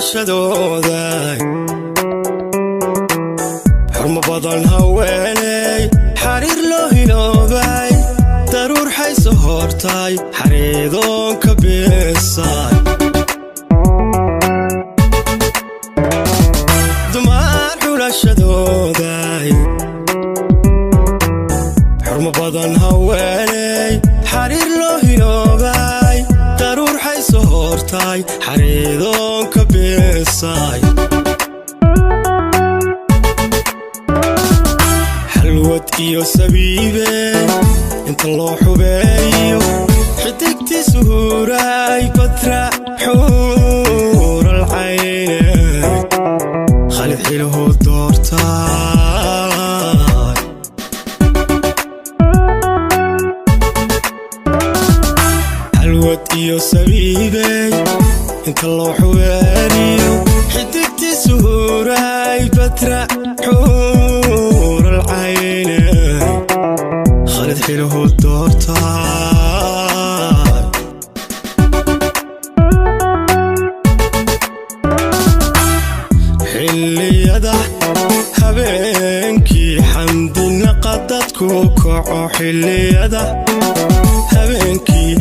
xilashadooda xurmo badan haweeney xariir loo hiloobay daruur xayso hortay xareedoon ka beesay dumar xulashadooda xurmo badan haweeney xariir loo hiloobay daruur xayso hortay xareedoon ka beesay xalwad iyo sabiibe inta loo xubeeyo xidigtii suhuuray badra xuur alcayne khalid xilahu doortay xalwad iyo sabiibe inta loo xubeeyo xidigtii suhuuray badra xuur alcayne khalid xilahu doortay xilliyada habeenkii xamdinaqa dadku kaco xilliyada habeenkii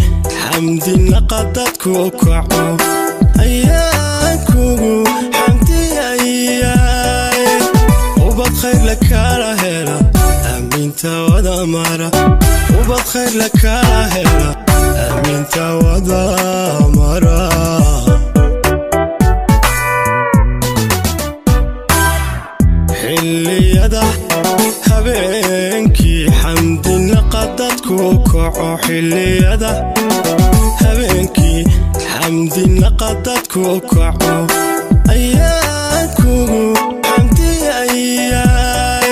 xamdinaqa dadku kaco ayaan kugu xamdiyayay ubad khayr lakala hela aaminta wada mara ubad khayr lakala hela aaminta wada mara xilliyada habeenkii xamdinaqa dadku kaco xilliyada habeenkii xamdinaqa dadku kaco ayaan kugu xamdiyayay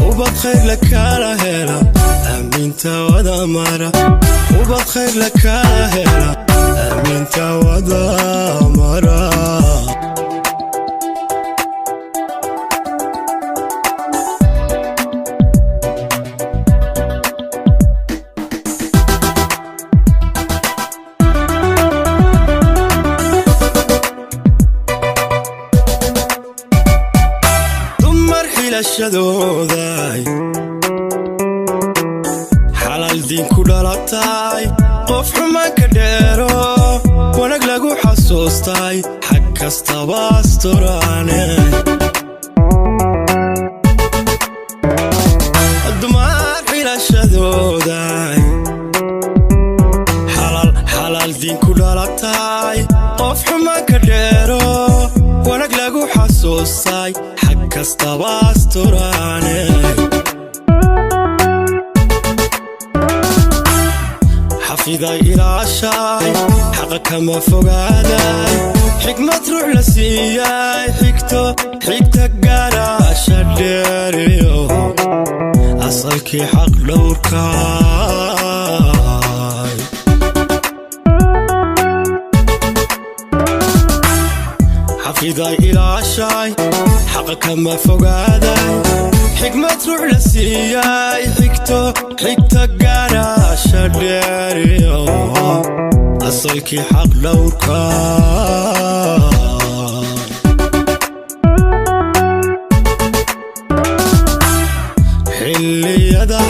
ubad khayr lakala hela aaminta wada mara ubad khayr lakala hela aaminta wada mara xilashadooda xalaal diin ku dhalatay qof xumaan ka dheero wanag lagu xasuustay xag kastaba asturaane dumar xilashadooda xalaal diin ku dhalatay qof xumaan ka dheero wanag lagu xasuustay xag kastaba asturaane xafiday ilaashay xaqa kama fogaaday xikmad ruux la siiyay xigta gaaraasha dheeriyo asalkii xaq dhowrkay xafiday ilaashay xaqa kama fogaaday xikmad ruux la siiyay xigta gaaraasha dheeriyo asalkii xaq dhowrkay xilliyada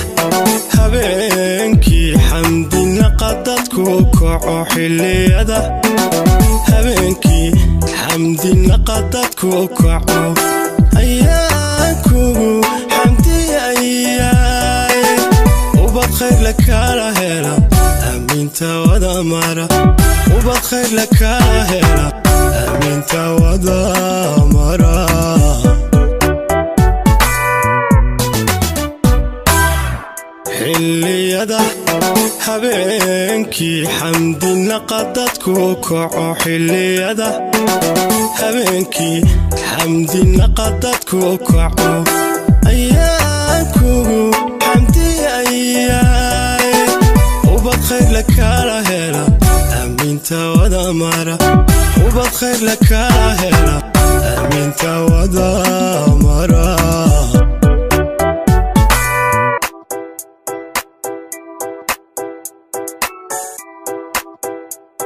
habeenkii xamdinaqa dadku kaco xilliyada habeenkii xamdinaqa dadku kaco ayaan kugu xamdiyayay ubad khayr lakala hela aaminta wada mara ubad khayr lakala hela aaminta wada mara xilliyada habeenkii xamdinaqa dadku kaco xilliyada habeenkii xamdinaqa dadku kaco ayaan kugu xamdiyayay ubad khayr lakala hela aaminta wada mara ubad khayr lakala hela aaminta wada mara